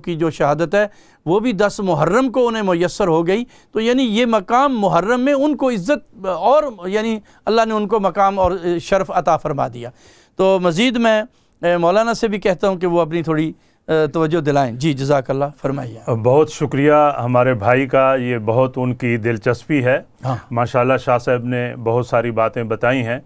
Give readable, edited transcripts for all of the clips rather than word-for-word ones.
کی جو شہادت ہے وہ بھی 10 محرم کو انہیں میسر ہو گئی، تو یعنی یہ مقام محرم میں ان کو عزت اور یعنی اللہ نے ان کو مقام اور شرف عطا فرما دیا۔ تو مزید میں مولانا سے بھی کہتا ہوں کہ وہ اپنی تھوڑی توجہ دلائیں۔ جی جزاک اللہ، فرمائیے۔ بہت شکریہ ہمارے بھائی کا، یہ بہت ان کی دلچسپی ہے۔ ماشاءاللہ شاہ صاحب نے بہت ساری باتیں بتائی ہیں۔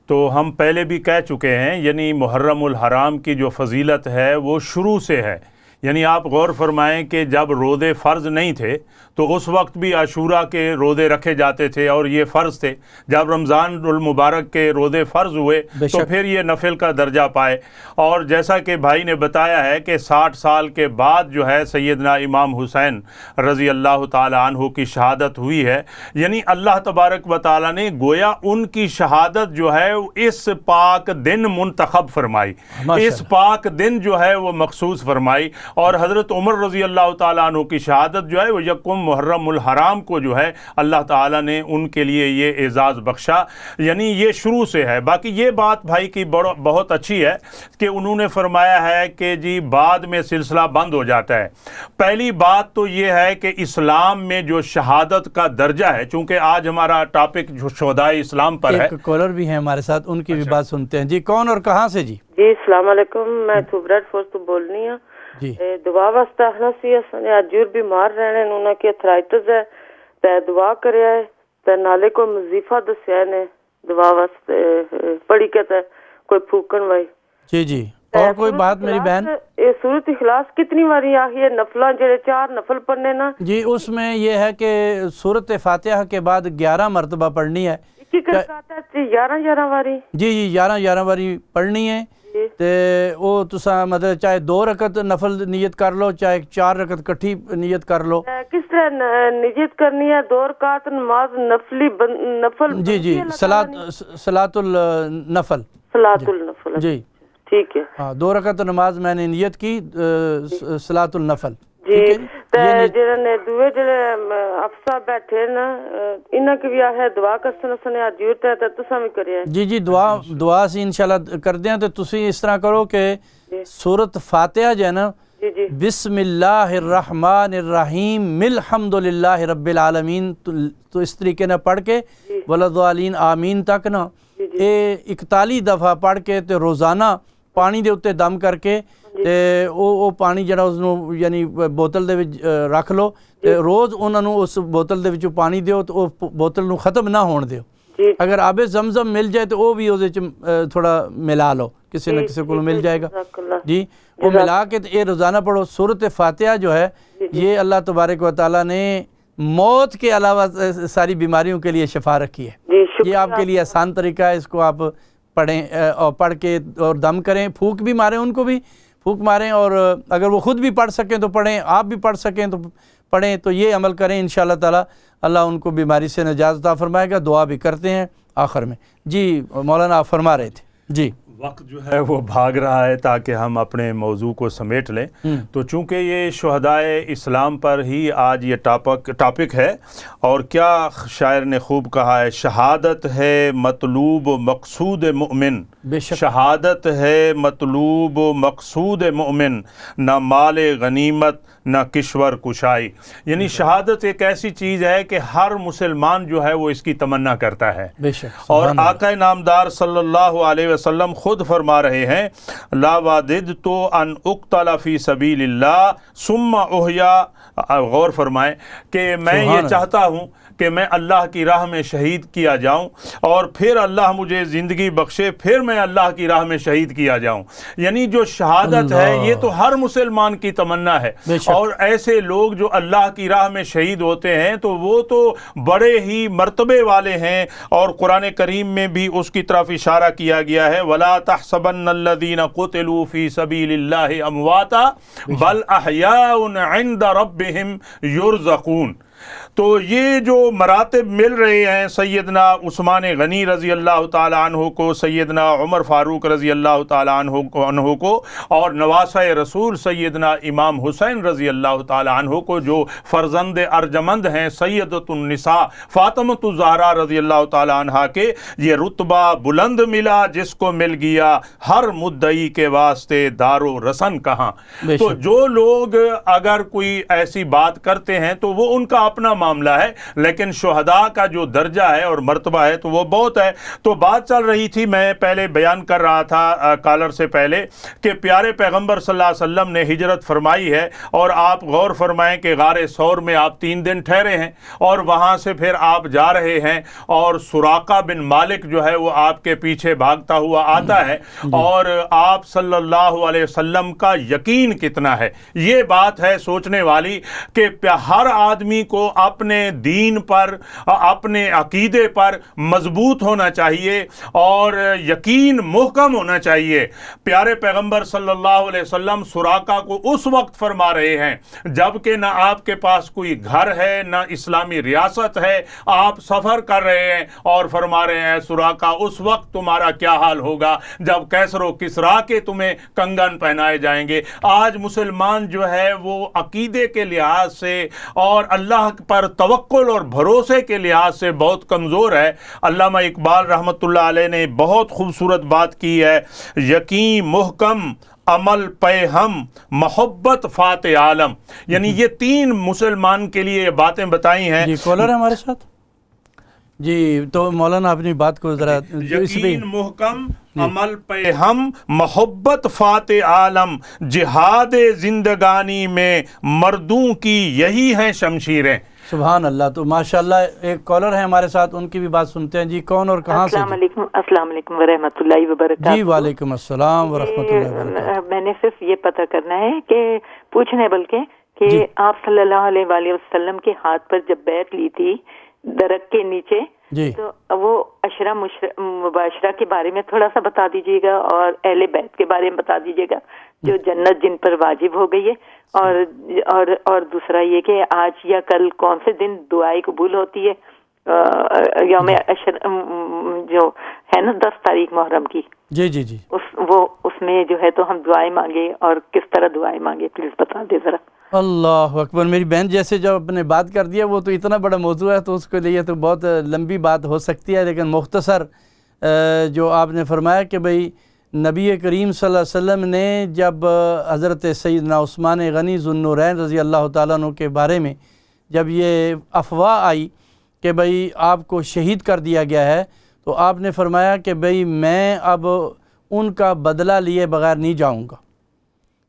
تو ہم پہلے بھی کہہ چکے ہیں، یعنی محرم الحرام کی جو فضیلت ہے وہ شروع سے ہے۔ یعنی آپ غور فرمائیں کہ جب روزے فرض نہیں تھے تو اس وقت بھی عاشورہ کے روزے رکھے جاتے تھے اور یہ فرض تھے۔ جب رمضان المبارک کے روزے فرض ہوئے تو پھر یہ نفل کا درجہ پائے، اور جیسا کہ بھائی نے بتایا ہے کہ 60 سال کے بعد جو ہے سیدنا امام حسین رضی اللہ تعالی عنہ کی شہادت ہوئی ہے۔ یعنی اللہ تبارک و تعالی نے گویا ان کی شہادت جو ہے اس پاک دن منتخب فرمائی، اس پاک دن جو ہے وہ مخصوص فرمائی، اور حضرت عمر رضی اللہ تعالیٰ عنہ کی شہادت جو ہے وہ یکم محرم الحرام کو جو ہے اللہ تعالیٰ نے ان کے لیے یہ اعزاز بخشا۔ یعنی یہ شروع سے ہے۔ باقی یہ بات بھائی کی بہت اچھی ہے کہ انہوں نے فرمایا ہے کہ جی بعد میں سلسلہ بند ہو جاتا ہے۔ پہلی بات تو یہ ہے کہ اسلام میں جو شہادت کا درجہ ہے، چونکہ آج ہمارا ٹاپک جو شہدائے اسلام پر ہے، ایک کالر بھی ہیں ہمارے ساتھ، ان کی بھی بات سنتے ہیں۔ جی کون اور کہاں سے؟ جی السلام علیکم، میں بریڈ فورس تو بول رہی ہوں۔ جی دعا واسطے آخنا سی، اساں اجور بیمار رہنے، انہاں کی ارتھرائٹس ہے تے دعا کریا ہے تے نالے کوئی وظیفہ دسیا نے دعا واسطے پڑھی کے تے کوئی پھوکن وائی۔ جی جی اور کوئی بات میری بہن؟ یہ سورۃ اخلاص کتنی باری آئی ہے؟ نفلاں جڑے 4 نفل پڑھنے نا جی اس میں یہ ہے کہ سورۃ فاتحہ کے بعد 11 مرتبہ پڑھنی ہے۔ 11 باری؟ جی جی 11 باری پڑھنی ہے۔ تے او تساں مطلب چاہے 2 رکعت نفل نیت کر لو، چاہے 4 رکعت کٹھی نیت کر لو۔ کس طرح نیت کرنی ہے؟ 2 رکعت نماز نفلی نفل؟ جی جی صلاۃ النفل۔ صلاۃ النفل، جی ٹھیک ہے۔ ہاں 2 رکعت نماز میں نے نیت کی صلاۃ النفل۔ جی تے جڑے دوے جڑے افسر بیٹھے نا انہاں کی بھی ہے دعا کرسن سنے ضرورت ہے تے تساں بھی کریا۔ جی جی دعا سے انشاءاللہ کر دیں۔ تو تسی اس طرح کرو کہ سورۃ فاتحہ جو ہے نا، بسم اللہ الرحمن الرحیم الحمدللہ رب العالمین، تو اس طریقے نہ پڑھ کے ولضالین آمین تک نا 41 دفعہ پڑھ کے تے روزانہ پانی دے اتے دم کر کے تے او پانی جڑا اس نو یعنی بوتل دے وچ رکھ لو تے روز انہاں نو اس بوتل دے وچ پانی دیو تے او بوتل نو ختم نہ ہون دیو۔ اگر آب زمزم مل جائے تو وہ بھی اس تھوڑا ملا لو، کسی نہ کسی کو مل جائے گا۔ جی وہ ملا کے یہ روزانہ پڑھو۔ سورۃ فاتحہ جو ہے یہ اللہ تبارک و تعالیٰ نے موت کے علاوہ ساری بیماریوں کے لیے شفا رکھی ہے۔ یہ آپ کے لیے آسان طریقہ ہے، اس کو آپ پڑھیں اور پڑھ کے اور دم کریں، پھونک بھی ماریں، ان کو بھی پھونک ماریں، اور اگر وہ خود بھی پڑھ سکیں تو پڑھیں، آپ بھی پڑھ سکیں تو پڑھیں، تو یہ عمل کریں انشاءاللہ تعالی اللہ ان کو بیماری سے نجات عطا فرمائے گا۔ دعا بھی کرتے ہیں آخر میں۔ جی مولانا آپ فرما رہے تھے۔ جی وقت جو ہے وہ بھاگ رہا ہے تاکہ ہم اپنے موضوع کو سمیٹ لیں، تو چونکہ یہ شہدائے اسلام پر ہی آج یہ ٹاپک ہے، اور کیا شاعر نے خوب کہا ہے، شہادت ہے مطلوب و مقصود مومن، شہادت ہے مطلوب و مقصود مومن، نہ مال غنیمت نہ کشور کشائی۔ یعنی شہادت ایک ایسی چیز ہے کہ ہر مسلمان جو ہے وہ اس کی تمنا کرتا ہے، اور آقا نامدار صلی اللہ علیہ وسلم خود فرما رہے ہیں، لا واددت ان اقتل فی سبیل اللہ ثم احیا، غور فرمائیں کہ میں یہ چاہتا ہوں کہ میں اللہ کی راہ میں شہید کیا جاؤں اور پھر اللہ مجھے زندگی بخشے، پھر میں اللہ کی راہ میں شہید کیا جاؤں۔ یعنی جو شہادت ہے یہ تو ہر مسلمان کی تمنا ہے، اور ایسے لوگ جو اللہ کی راہ میں شہید ہوتے ہیں تو وہ تو بڑے ہی مرتبے والے ہیں، اور قرآن کریم میں بھی اس کی طرف اشارہ کیا گیا ہے، وَلَا تَحْسَبَنَّ الَّذِينَ قُتِلُوا فِي سَبِيلِ اللَّهِ أَمْوَاتًا بَلْ أَحْيَاءٌ عِنْدَ رَبِّهِمْ يُرْزَقُونَ۔ تو یہ جو مراتب مل رہے ہیں سیدنا عثمان غنی رضی اللہ تعالیٰ عنہ کو، سیدنا عمر فاروق رضی اللہ تعالیٰ عنہ کو، اور نواسہ رسول سیدنا امام حسین رضی اللہ تعالیٰ عنہ کو، جو فرزند ارجمند ہیں سیدۃ النساء فاطمۃ الزہرا رضی اللہ تعالیٰ عنہ کے، یہ رتبہ بلند ملا جس کو مل گیا ہر مدعی کے واسطے دار و رسن کہاں۔ تو جو لوگ اگر کوئی ایسی بات کرتے ہیں تو وہ ان کا اپنا معاملہ ہے، لیکن شہداء کا جو درجہ ہے اور مرتبہ ہے تو وہ بہت ہے۔ تو بات چل رہی تھی، میں پہلے بیان کر رہا تھا کالر سے پہلے کہ پیارے پیغمبر صلی اللہ علیہ وسلم نے ہجرت فرمائی ہے، اور آپ غور فرمائیں کہ غار ثور میں آپ 3 دن ٹھہرے ہیں، اور وہاں سے پھر آپ جا رہے ہیں، اور سراقہ بن مالک جو ہے وہ آپ کے پیچھے بھاگتا ہوا آتا ہے، اور آپ صلی اللہ علیہ وسلم کا یقین کتنا ہے۔ یہ بات ہے سوچنے والی کہ ہر آدمی کو اپنے دین پر، اپنے عقیدے پر مضبوط ہونا چاہیے اور یقین محکم ہونا چاہیے۔ پیارے پیغمبر صلی اللہ علیہ وسلم سراقہ کو اس وقت فرما رہے ہیں جبکہ نہ آپ کے پاس کوئی گھر ہے، نہ اسلامی ریاست ہے، آپ سفر کر رہے ہیں، اور فرما رہے ہیں سراقہ اس وقت تمہارا کیا حال ہوگا جب کیسر و کسریٰ کے تمہیں کنگن پہنائے جائیں گے۔ آج مسلمان جو ہے وہ عقیدے کے لحاظ سے اور اللہ پر توکل اور بھروسے کے لحاظ سے بہت کمزور ہے۔ علامہ اقبال رحمۃ اللہ علیہ نے بہت خوبصورت بات کی ہے، یقین محکم عمل پہ ہم محبت فاتح عالم، یعنی یہ 3 مسلمان کے لیے یہ باتیں بتائی ہیں۔ جی کالر ہے ہمارے ساتھ جی، تو مولانا اپنی بات کو ذرا یقین محکم عمل پہ ہم محبت فاتح عالم، جہاد زندگانی میں مردوں کی یہی ہیں شمشیریں۔ سبحان اللہ۔ تو ماشاءاللہ ایک کالر ہے ہمارے ساتھ، ان کی بھی بات سنتے ہیں۔ جی کون اور کہاں سے؟ السلام علیکم ورحمۃ اللہ وبرکاتہ۔ جی وعلیکم السلام ورحمۃ اللہ وبرکاتہ۔ میں نے صرف یہ پتہ کرنا ہے کہ پوچھنا ہے کہ آپ صلی اللہ علیہ وآلہ وسلم کے ہاتھ پر جب بیعت لی تھی درخت کے نیچے، تو وہ عشرہ مباشرہ کے بارے میں تھوڑا سا بتا دیجیے گا، اور اہل بیت کے بارے میں بتا دیجیے گا جو جنت جن پر واجب ہو گئی ہے، اور دوسرا یہ کہ آج یا کل کون سے دن دعائیں قبول ہوتی ہے، یوم جو ہے نا 10 تاریخ محرم کی، جی جی جی، اس میں جو ہے تو ہم دعائیں مانگے، اور کس طرح دعائیں مانگے پلیز بتا دے ذرا۔ اللہ اکبر۔ میری بہن جیسے جو اپنے بات کر دیا وہ تو اتنا بڑا موضوع ہے تو اس کے لیے تو بہت لمبی بات ہو سکتی ہے، لیکن مختصر جو آپ نے فرمایا کہ بھئی نبی کریم صلی اللہ علیہ وسلم نے جب حضرت سیدنا عثمان غنی ذو النورین رضی اللہ تعالیٰ عنہ کے بارے میں جب یہ افواہ آئی کہ بھئی آپ کو شہید کر دیا گیا ہے، تو آپ نے فرمایا کہ بھئی میں اب ان کا بدلہ لیے بغیر نہیں جاؤں گا۔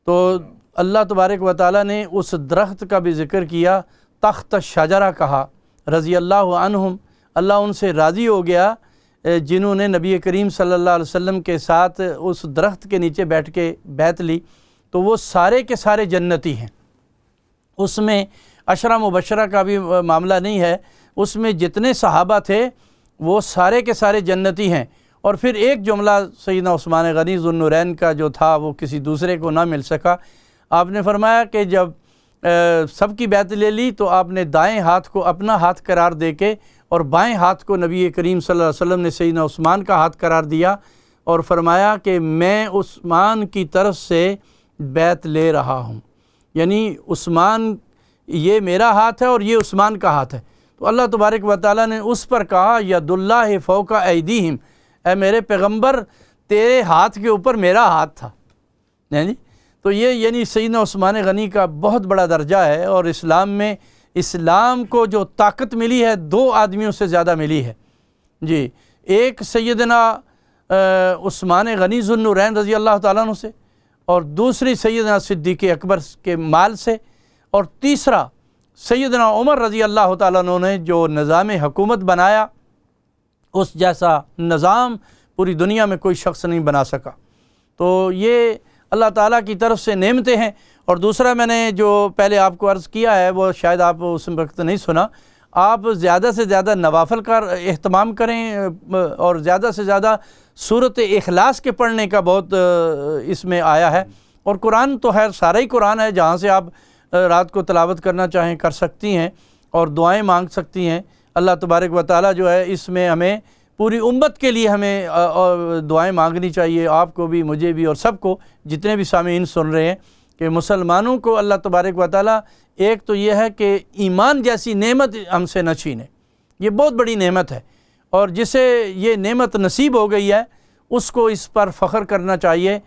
تو اللہ تبارک و تعالیٰ نے اس درخت کا بھی ذکر کیا، تخت شجرہ کہا، رضی اللہ عنہم، اللہ ان سے راضی ہو گیا جنہوں نے نبی کریم صلی اللہ علیہ وسلم کے ساتھ اس درخت کے نیچے بیٹھ کے بیعت لی، تو وہ سارے کے سارے جنتی ہیں۔ اس میں عشرہ مبشرہ کا بھی معاملہ نہیں ہے، اس میں جتنے صحابہ تھے وہ سارے کے سارے جنتی ہیں۔ اور پھر ایک جملہ سیدنا عثمان غنی ذو النورین کا جو تھا وہ کسی دوسرے کو نہ مل سکا۔ آپ نے فرمایا کہ جب سب کی بیعت لے لی تو آپ نے دائیں ہاتھ کو اپنا ہاتھ قرار دے کے اور بائیں ہاتھ کو نبی کریم صلی اللہ علیہ وسلم نے سیدنا عثمان کا ہاتھ قرار دیا، اور فرمایا کہ میں عثمان کی طرف سے بیعت لے رہا ہوں، یعنی عثمان یہ میرا ہاتھ ہے اور یہ عثمان کا ہاتھ ہے۔ تو اللہ تبارک و تعالیٰ نے اس پر کہا ید اللہ فوق ایدیہم، اے میرے پیغمبر تیرے ہاتھ کے اوپر میرا ہاتھ تھا، یعنی تو یہ یعنی سیدنا عثمان غنی کا بہت بڑا درجہ ہے۔ اور اسلام میں اسلام کو جو طاقت ملی ہے 2 آدمیوں سے زیادہ ملی ہے جی، ایک سیدنا عثمان غنی ذو النورین رضی اللہ تعالیٰ عنہ سے، اور دوسری سیدنا صدیق اکبر کے مال سے، اور تیسرا سیدنا عمر رضی اللہ تعالیٰ عنہ نے جو نظام حکومت بنایا، اس جیسا نظام پوری دنیا میں کوئی شخص نہیں بنا سکا۔ تو یہ اللہ تعالیٰ کی طرف سے نعمتیں ہیں۔ اور دوسرا میں نے جو پہلے آپ کو عرض کیا ہے وہ شاید آپ اس وقت نہیں سنا، آپ زیادہ سے زیادہ نوافل کا اہتمام کریں، اور زیادہ سے زیادہ سورۃ اخلاص کے پڑھنے کا بہت اس میں آیا ہے۔ اور قرآن تو خیر سارا ہی قرآن ہے، جہاں سے آپ رات کو تلاوت کرنا چاہیں کر سکتی ہیں، اور دعائیں مانگ سکتی ہیں۔ اللہ تبارک و تعالیٰ جو ہے اس میں ہمیں پوری امت کے لیے ہمیں دعائیں مانگنی چاہیے، آپ کو بھی، مجھے بھی، اور سب کو، جتنے بھی سامعین سن رہے ہیں، کہ مسلمانوں کو اللہ تبارک و تعالیٰ ایک تو یہ ہے کہ ایمان جیسی نعمت ہم سے نہ چھینے، یہ بہت بڑی نعمت ہے، اور جسے یہ نعمت نصیب ہو گئی ہے اس کو اس پر فخر کرنا چاہیے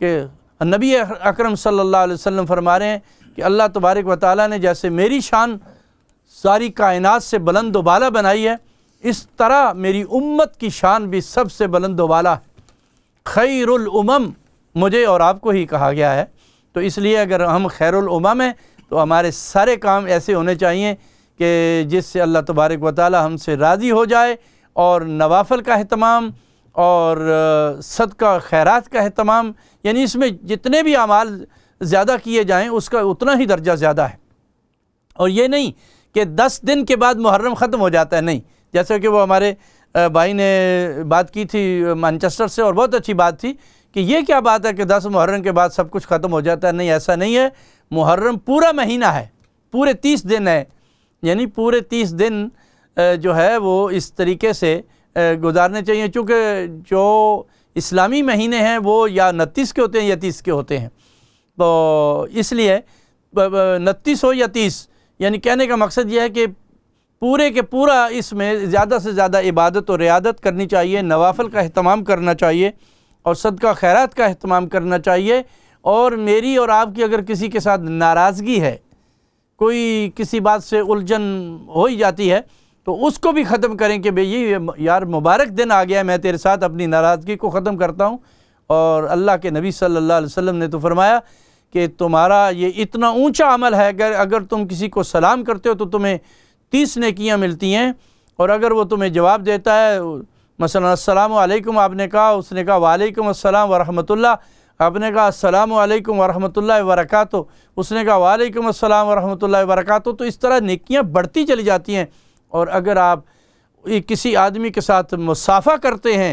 کہ نبی اکرم صلی اللہ علیہ وسلم فرما رہے ہیں کہ اللہ تبارک و تعالیٰ نے جیسے میری شان ساری کائنات سے بلند و بالا بنائی ہے، اس طرح میری امت کی شان بھی سب سے بلند و بالا ہے۔ خیر الامم مجھے اور آپ کو ہی کہا گیا ہے، تو اس لیے اگر ہم خیر الامم ہیں تو ہمارے سارے کام ایسے ہونے چاہیے کہ جس سے اللہ تبارک و تعالی ہم سے راضی ہو جائے، اور نوافل کا اہتمام اور صدقہ خیرات کا اہتمام، یعنی اس میں جتنے بھی اعمال زیادہ کیے جائیں اس کا اتنا ہی درجہ زیادہ ہے، اور یہ نہیں کہ 10 دن کے بعد محرم ختم ہو جاتا ہے، نہیں، جیسے کہ وہ ہمارے بھائی نے بات کی تھی مانچسٹر سے، اور بہت اچھی بات تھی کہ یہ کیا بات ہے کہ 10 محرم کے بعد سب کچھ ختم ہو جاتا ہے، نہیں، ایسا نہیں ہے۔ محرم پورا مہینہ ہے، پورے 30 دن ہے، یعنی پورے 30 دن جو ہے وہ اس طریقے سے گزارنے چاہیے، چونکہ جو اسلامی مہینے ہیں وہ یا 29 کے ہوتے ہیں یا 30 کے ہوتے ہیں، تو اس لیے 29 ہو یا 30، یعنی کہنے کا مقصد یہ ہے کہ پورے کے پورا اس میں زیادہ سے زیادہ عبادت و ریاضت کرنی چاہیے، نوافل کا اہتمام کرنا چاہیے، اور صدقہ خیرات کا اہتمام کرنا چاہیے۔ اور میری اور آپ کی اگر کسی کے ساتھ ناراضگی ہے، کوئی کسی بات سے الجھن ہو ہی جاتی ہے، تو اس کو بھی ختم کریں کہ بھئی یار مبارک دن آ گیا ہے، میں تیرے ساتھ اپنی ناراضگی کو ختم کرتا ہوں۔ اور اللہ کے نبی صلی اللہ علیہ وسلم نے تو فرمایا کہ تمہارا یہ اتنا اونچا عمل ہے کہ اگر تم کسی کو سلام کرتے ہو تو تمہیں 30 نیکیاں ملتی ہیں، اور اگر وہ تمہیں جواب دیتا ہے، مثلا السلام علیکم آپ نے کہا، اس نے کہا وعلیکم السلام ورحمۃ اللہ، آپ نے کہا السلام علیکم ورحمۃ اللہ وبرکاتہ، اس نے کہا وعلیکم السلام ورحمۃ اللہ وبرکاتہ، تو اس طرح نیکیاں بڑھتی چلی جاتی ہیں۔ اور اگر آپ کسی آدمی کے ساتھ مصافحہ کرتے ہیں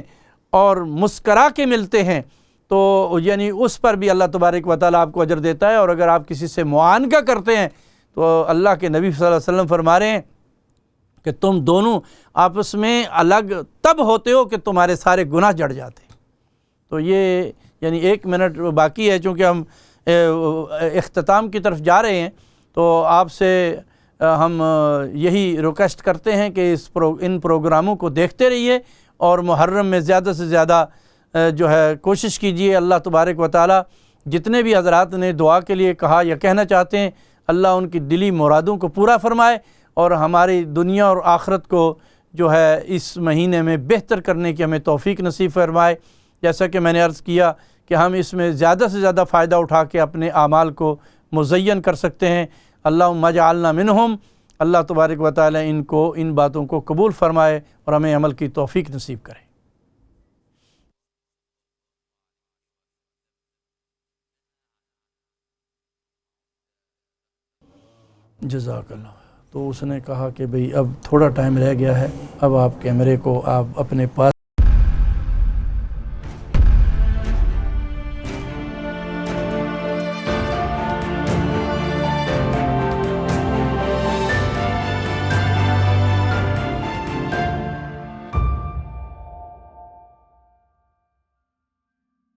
اور مسکرا کے ملتے ہیں تو یعنی اس پر بھی اللہ تبارک و تعالیٰ آپ کو اجر دیتا ہے، اور اگر آپ کسی سے معانقہ کرتے ہیں تو اللہ کے نبی صلی اللہ علیہ وسلم فرما رہے ہیں کہ تم دونوں آپس میں الگ تب ہوتے ہو کہ تمہارے سارے گناہ جڑ جاتے ہیں۔ تو یہ یعنی 1 منٹ باقی ہے، چونکہ ہم اختتام کی طرف جا رہے ہیں، تو آپ سے ہم یہی ریکویسٹ کرتے ہیں کہ ان پروگراموں کو دیکھتے رہیے، اور محرم میں زیادہ سے زیادہ جو ہے کوشش کیجیے۔ اللہ تبارک و تعالی جتنے بھی حضرات نے دعا کے لیے کہا یا کہنا چاہتے ہیں، اللہ ان کی دلی مرادوں کو پورا فرمائے، اور ہماری دنیا اور آخرت کو جو ہے اس مہینے میں بہتر کرنے کی ہمیں توفیق نصیب فرمائے۔ جیسا کہ میں نے عرض کیا کہ ہم اس میں زیادہ سے زیادہ فائدہ اٹھا کے اپنے اعمال کو مزین کر سکتے ہیں۔ اللہم اجعلنا منہم، اللہ تبارک و تعالی ان باتوں کو قبول فرمائے اور ہمیں عمل کی توفیق نصیب کرے۔ جزاک اللہ۔ تو اس نے کہا کہ بھئی اب تھوڑا ٹائم رہ گیا ہے، اب آپ کیمرے کو آپ اپنے پاس